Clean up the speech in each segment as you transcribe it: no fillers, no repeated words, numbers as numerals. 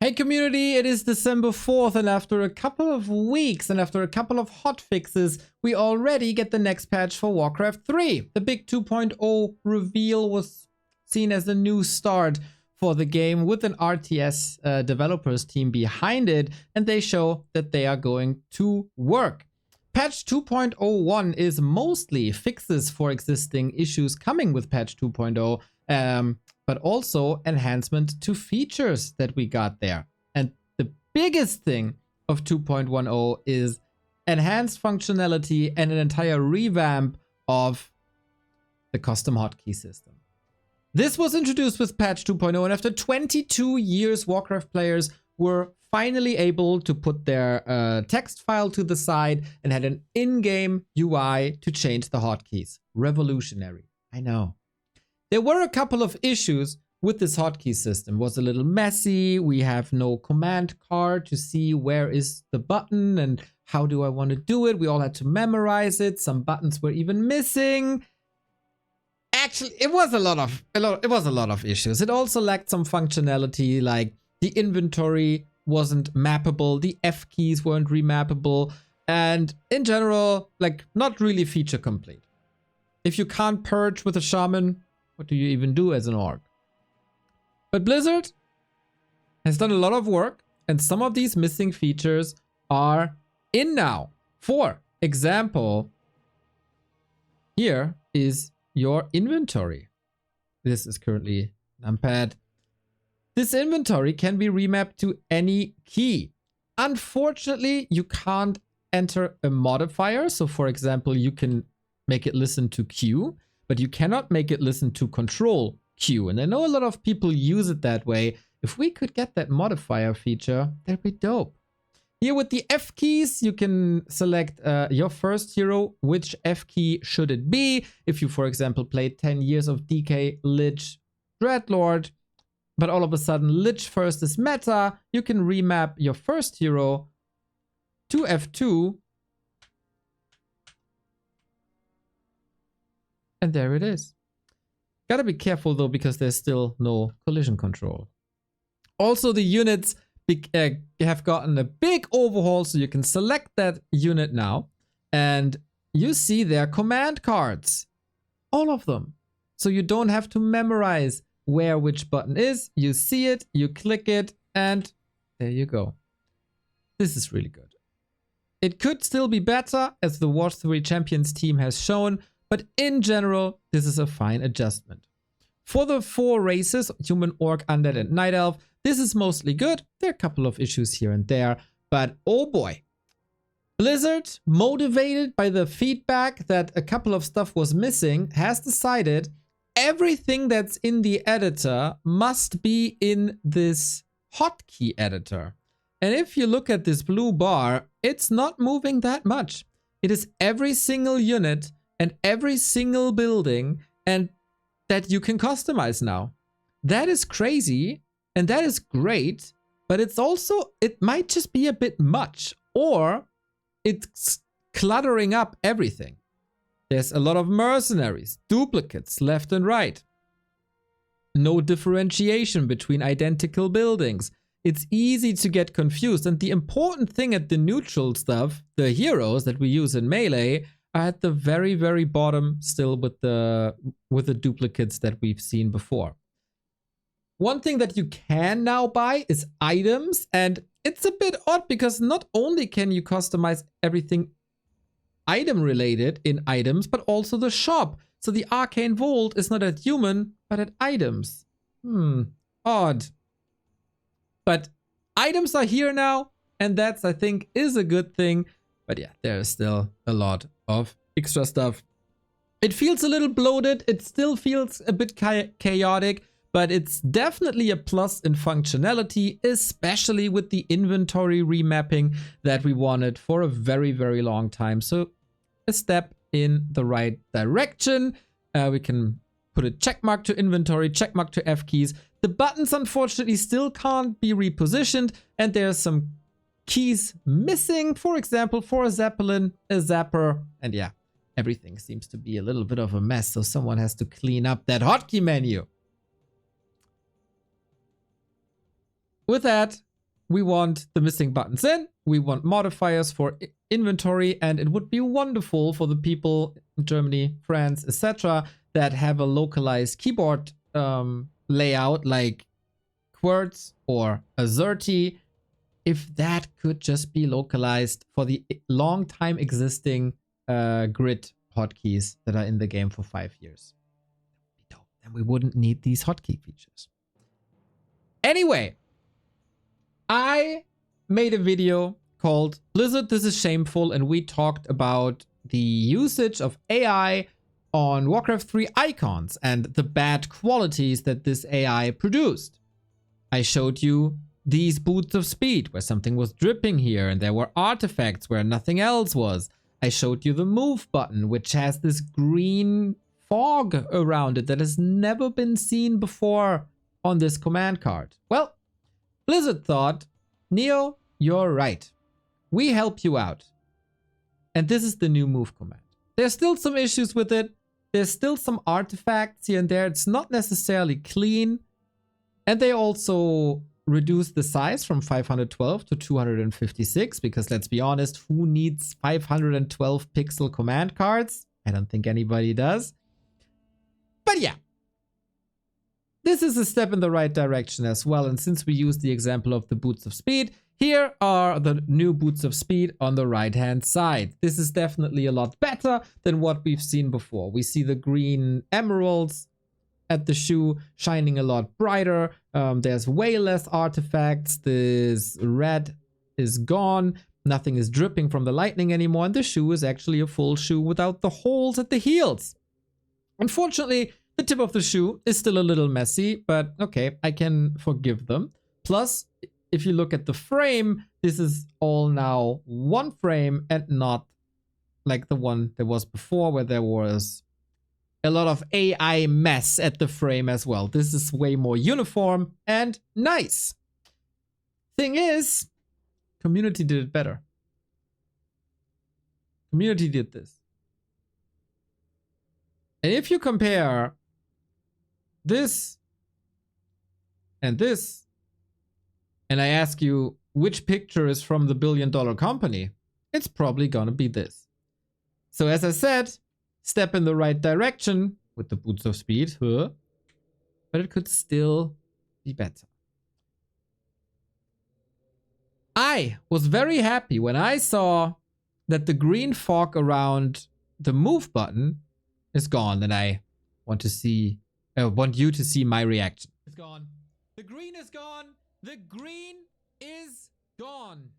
Hey community, it is December 4th, and after a couple of weeks and after a couple of hotfixes, we already get the next patch for Warcraft 3. The big 2.0 reveal was seen as a new start for the game with an RTS developers team behind it, and they show that they are going to work. Patch 2.01 is mostly fixes for existing issues coming with patch 2.0, but also enhancement to features that we got there. And the biggest thing of 2.10 is enhanced functionality and an entire revamp of the custom hotkey system. This was introduced with patch 2.0, and after 22 years, Warcraft players were finally able to put their text file to the side and had an in-game UI to change the hotkeys. Revolutionary, I know. There were a couple of issues with this hotkey system. It was a little messy. We have no command card to see where is the button and how do I want to do it. We all had to memorize it. Some buttons were even missing. Actually, it was a lot of issues. It also lacked some functionality, like the inventory wasn't mappable, the F keys weren't remappable, and in general, like, not really feature complete. If you can't purge with a shaman, what do you even do as an orc? But Blizzard has done a lot of work, and some of these missing features are in now. For example, here is your inventory. This is currently numpad. This inventory can be remapped to any key. Unfortunately, you can't enter a modifier. So for example, you can make it listen to Q, but you cannot make it listen to control Q. And I know a lot of people use it that way. If we could get that modifier feature, that'd be dope. Here with the F keys, you can select your first hero. Which F key should it be? If you, for example, played 10 years of DK, Lich, Dreadlord, but all of a sudden Lich first is meta, you can remap your first hero to F2. And there it is. Gotta be careful though, because there's still no collision control. Also, the units have gotten a big overhaul, so you can select that unit now. And you see their command cards. All of them. So you don't have to memorize where which button is. You see it, you click it, and there you go. This is really good. It could still be better, as the Warcraft 3 Champions team has shown, but in general, this is a fine adjustment. For the 4 races, Human, Orc, Undead, and Night Elf, this is mostly good. There are a couple of issues here and there, but oh boy. Blizzard, motivated by the feedback that a couple of stuff was missing, has decided everything that's in the editor must be in this hotkey editor. And if you look at this blue bar, it's not moving that much. It is every single unit and every single building, and that you can customize now. That is crazy, and that is great, but it's also, it might just be a bit much, or it's cluttering up everything. There's a lot of mercenaries, duplicates left and right. No differentiation between identical buildings. It's easy to get confused, and the important thing at the neutral stuff, the heroes that we use in Melee, are at the very, very bottom still with the duplicates that we've seen before. One thing that you can now buy is items, and it's a bit odd because not only can you customize everything item related in items, but also the shop. So the Arcane Vault is not at human, but at items. Odd. But items are here now, and that's, I think, is a good thing. But yeah, there's still a lot of extra stuff. It feels a little bloated. It still feels a bit chaotic, but it's definitely a plus in functionality, especially with the inventory remapping that we wanted for a very, very long time. So a step in the right direction. We can put a check mark to inventory, check mark to F keys. The buttons, unfortunately, still can't be repositioned, and there's some keys missing, for example, for a Zeppelin, a Zapper, and yeah, everything seems to be a little bit of a mess, so someone has to clean up that hotkey menu. With that, we want the missing buttons in, we want modifiers for inventory, and it would be wonderful for the people in Germany, France, etc. that have a localized keyboard layout like QWERTY or Azerty, if that could just be localized for the long time existing grid hotkeys that are in the game for 5 years. Then we wouldn't need these hotkey features. Anyway, I made a video called Blizzard, This is Shameful, and we talked about the usage of AI on Warcraft 3 icons and the bad qualities that this AI produced. I showed you these boots of speed where something was dripping here and there were artifacts where nothing else was. I showed you the move button, which has this green fog around it that has never been seen before on this command card. Well, Blizzard thought, Neo, you're right. We help you out. And this is the new move command. There's still some issues with it. There's still some artifacts here and there. It's not necessarily clean. And they also reduced the size from 512 to 256 because let's be honest, who needs 512 pixel command cards? I don't think anybody does. But yeah, this is a step in the right direction as well. And since we used the example of the boots of speed, here are the new boots of speed on the right-hand side. This is definitely a lot better than what we've seen before. We see the green emeralds at the shoe shining a lot brighter. There's way less artifacts. This red is gone. Nothing is dripping from the lightning anymore. And the shoe is actually a full shoe without the holes at the heels. Unfortunately, the tip of the shoe is still a little messy, but okay, I can forgive them. Plus, if you look at the frame, this is all now one frame and not like the one there was before where there was a lot of AI mess at the frame as well. This is way more uniform and nice. Thing is, community did it better. Community did this. And if you compare this and this, and I ask you which picture is from the billion-dollar company, it's probably gonna be this. So as I said, step in the right direction with the boots of speed, but it could still be better. I was very happy when I saw that the green fog around the move button is gone, and I want you to see my reaction. It's gone. The green is gone. The green is gone.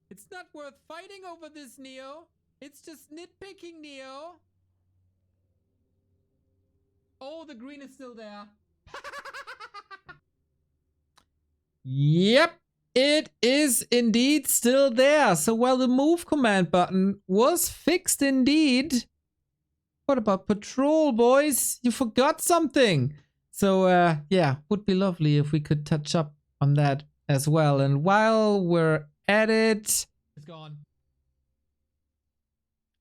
It's not worth fighting over this, Neo. It's just nitpicking, Neo. Oh, the green is still there. Yep, it is indeed still there. So while the move command button was fixed indeed, what about patrol, boys? You forgot something. So yeah, would be lovely if we could touch up on that as well. And while we're at it, it's gone.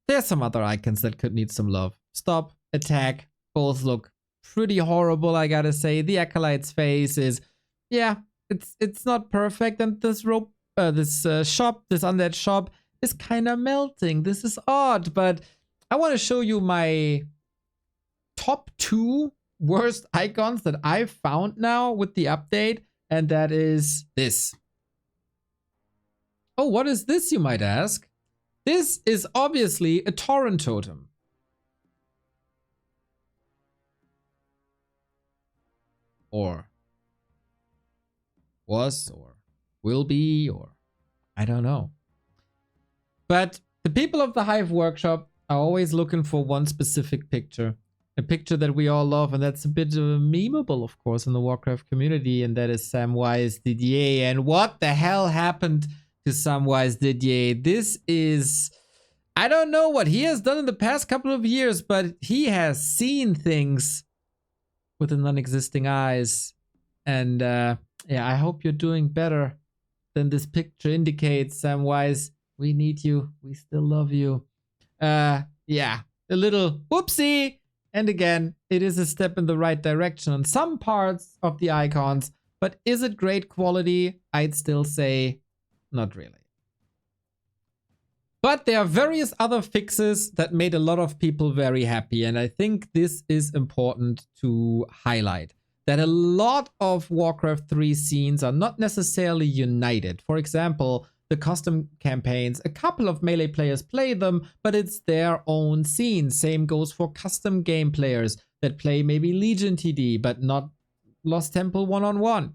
There's some other icons that could need some love. Stop, attack, both look pretty horrible, I gotta say. The Acolyte's face is, yeah, it's not perfect, and this rope, this undead shop is kind of melting. This is odd, but I want to show you my top 2 worst icons that I've found now with the update, and that is this. Oh, what is this, you might ask? This is obviously a torrent totem. Or was, or will be, or I don't know. But the people of the Hive Workshop are always looking for one specific picture. A picture that we all love, and that's a bit memeable, of course, in the Warcraft community, and that is Samwise Didier. And what the hell happened to Samwise Didier? This is... I don't know what he has done in the past couple of years, but he has seen things with the non-existing eyes. And yeah, I hope you're doing better than this picture indicates, Samwise. We need you. We still love you. Yeah, a little whoopsie. And again, it is a step in the right direction on some parts of the icons, but is it great quality? I'd still say not really. But there are various other fixes that made a lot of people very happy, and I think this is important to highlight. That a lot of Warcraft 3 scenes are not necessarily united. For example, the custom campaigns, a couple of melee players play them, but it's their own scene. Same goes for custom game players that play maybe Legion TD, but not Lost Temple one-on-one.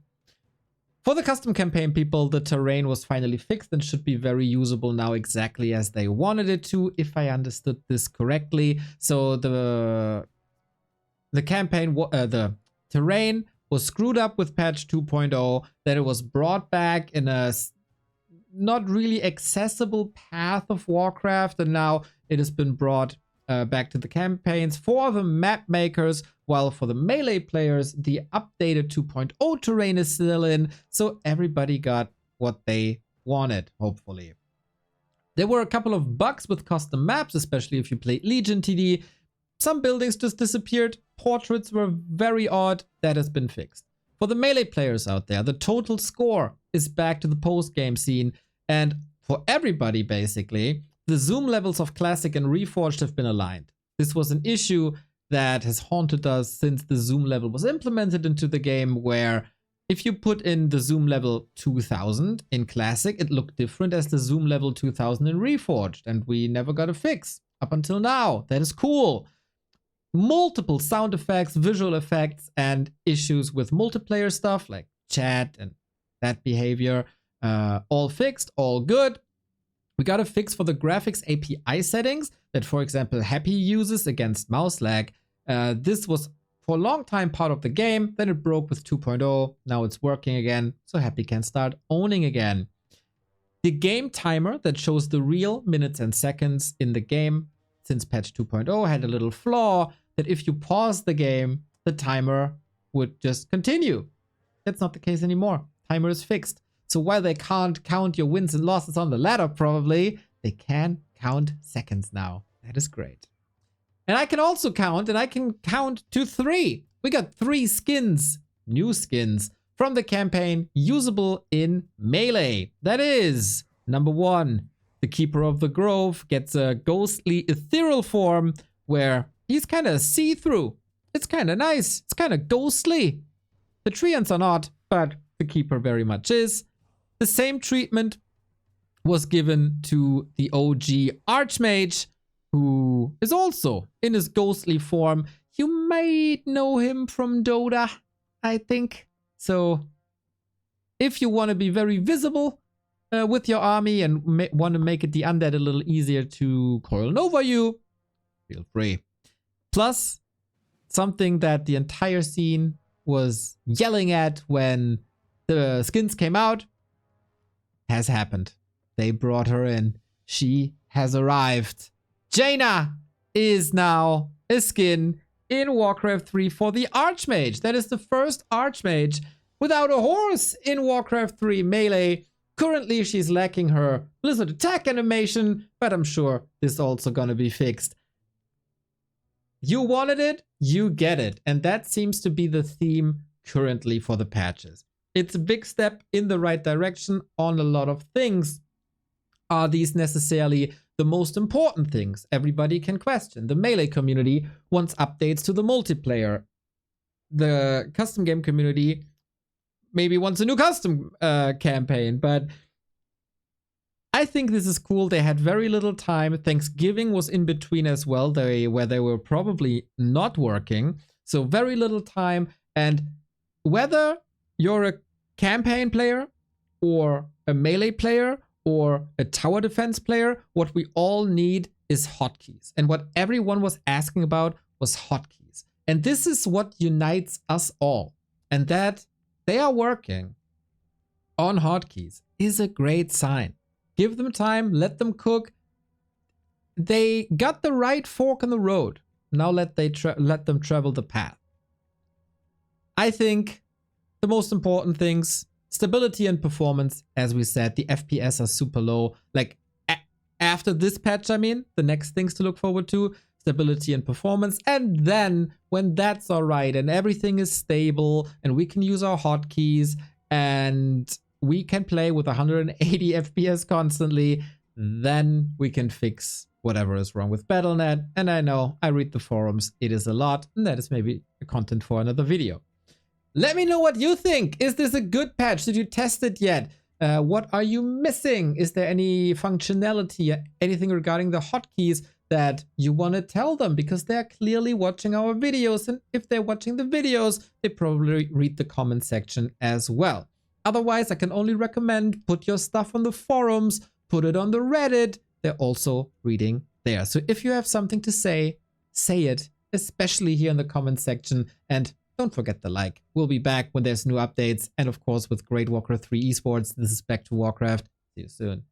For the custom campaign people, the terrain was finally fixed and should be very usable now, exactly as they wanted it to, if I understood this correctly. So the campaign, the terrain was screwed up with patch 2.0, then it was brought back in a not really accessible path of Warcraft, and now it has been brought back to the campaigns for the map makers, while for the melee players, the updated 2.0 terrain is still in, so everybody got what they wanted, hopefully. There were a couple of bugs with custom maps, especially if you played Legion TD. Some buildings just disappeared, portraits were very odd, that has been fixed. For the melee players out there, the total score is back to the post-game scene, and for everybody basically, the zoom levels of Classic and Reforged have been aligned. This was an issue that has haunted us since the zoom level was implemented into the game, where if you put in the zoom level 2000 in Classic, it looked different as the zoom level 2000 in Reforged, and we never got a fix up until now. That is cool. Multiple sound effects, visual effects, and issues with multiplayer stuff like chat and that behavior, all fixed, all good. We got a fix for the graphics API settings that, for example, Happy uses against mouse lag. This was for a long time part of the game, then it broke with 2.0, now it's working again, so Happy can start owning again. The game timer that shows the real minutes and seconds in the game since patch 2.0 had a little flaw that if you pause the game, the timer would just continue. That's not the case anymore. Timer is fixed. So while they can't count your wins and losses on the ladder probably, they can count seconds now. That is great. And I can also count, and I can count to 3. We got 3 skins, new skins, from the campaign usable in Melee. That is, number 1, the Keeper of the Grove gets a ghostly ethereal form where he's kind of see-through. It's kind of nice. It's kind of ghostly. The Treants are not, but the Keeper very much is. The same treatment was given to the OG Archmage, who is also in his ghostly form. You might know him from Dota, I think. So if you want to be very visible with your army and want to make it the undead a little easier to coil over you, feel free. Plus, something that the entire scene was yelling at when the skins came out has happened. They brought her in. She has arrived. Jaina is now a skin in Warcraft 3 for the Archmage. That is the first Archmage without a horse in Warcraft 3 Melee. Currently, she's lacking her Blizzard attack animation, but I'm sure this is also gonna be fixed. You wanted it, you get it. And that seems to be the theme currently for the patches. It's a big step in the right direction on a lot of things. Are these necessarily the most important things? Everybody can question. The Melee community wants updates to the multiplayer. The custom game community maybe wants a new custom campaign, but I think this is cool. They had very little time. Thanksgiving was in between as well, where they were probably not working. So very little time. And whether you're a campaign player or a melee player or a tower defense player, what we all need is hotkeys. And what everyone was asking about was hotkeys. And this is what unites us all. And that they are working on hotkeys is a great sign. Give them time, let them cook. They got the right fork in the road. Now let them travel the path. I think the most important things, stability and performance. As we said, the FPS are super low. Like after this patch, I mean, the next things to look forward to. stability and performance. And then when that's all right and everything is stable and we can use our hotkeys and we can play with 180 FPS constantly, then we can fix whatever is wrong with Battle.net. And I know, I read the forums, it is a lot, and that is maybe a content for another video. Let me know what you think. Is this a good patch? Did you test it yet? What are you missing? Is there any functionality, anything regarding the hotkeys that you want to tell them? Because they're clearly watching our videos, and if they're watching the videos, they probably read the comment section as well. Otherwise, I can only recommend put your stuff on the forums, put it on the Reddit. They're also reading there. So if you have something to say, say it, especially here in the comment section. And don't forget the like. We'll be back when there's new updates. And of course, with great Warcraft 3 esports, this is Back to Warcraft. See you soon.